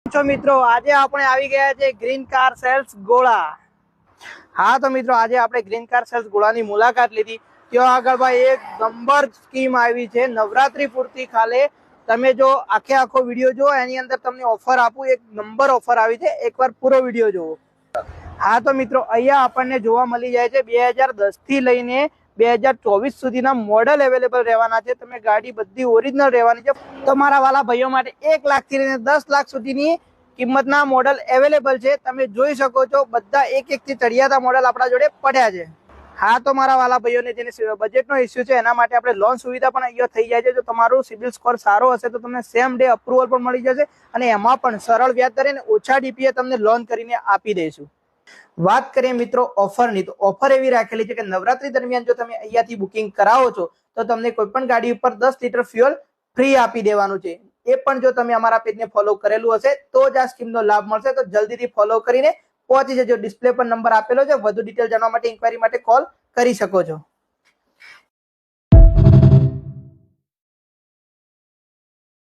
મિત્રો આજે આપણે આવી ગયા છે ગ્રીન કાર સેલ્સ ગોળા। હા તો મિત્રો આજે આપણે ગ્રીન કાર સેલ્સ ગોળાની મુલાકાત લીધી। ત્યાં આગળ ભાઈ એક નંબર સ્કીમ આવી છે નવરાત્રી પૂરતી ખાલે। તમે જો આખો વિડીયો જો એની અંદર તમને ઓફર આપું, એક નંબર ઓફર આવી છે, એકવાર પૂરો વિડીયો જોવો। હા તો મિત્રો અહીંયા આપણને જોવા મળી જાય છે 2010 થી લઈને 2024 સુધીના મોડલ અવેલેબલ રહેવાના છે। તમે ગાડી બધી ઓરિજિનલ રહેવાની છે। તમારા વાલા ભાઈઓ માટે 1 લાખ થી લઈને 10 લાખ સુધીની કિંમતના મોડલ અવેલેબલ છે। તમે જોઈ શકો છો બધા એક થી ચડિયાતા મોડલ આપણા જોડે પડ્યા છે। હા તો મારા વાલા ભાઈઓને જેને બજેટનો ઇસ્યુ છે એના માટે આપણે લોન સુવિધા પણ અહીંયા થઈ જાય છે। જો તમારું સિબિલ સ્કોર સારો હશે તો તમને સેમ ડે અપ્રુવલ પણ મળી જશે અને એમાં પણ સરળ વ્યાજ દરે અને ઓછા ડીપીએ તમને લોન કરીને આપી દઈશું। વાત કરીએ મિત્રો ઓફરની, તો ઓફર એવી રાખેલી છે કે નવરાત્રી દરમિયાન જો તમે અહીંયાથી બુકિંગ કરાવો છો તો તમને કોઈ પણ ગાડી ઉપર 10 લીટર ફ્યુઅલ ફ્રી આપી દેવાનું છે। એ પણ જો તમે અમારા પેજને ફોલો કરેલું હશે તો જ આ સ્કીમનો લાભ મળશે। તો જલ્દીથી ફોલો કરીને પહોંચી જજો। ડિસ્પ્લે પર નંબર આપેલો છે, વધુ ડિટેલ જાણવા માટે ઇન્ક્વાયરી માટે કોલ કરી શકો છો।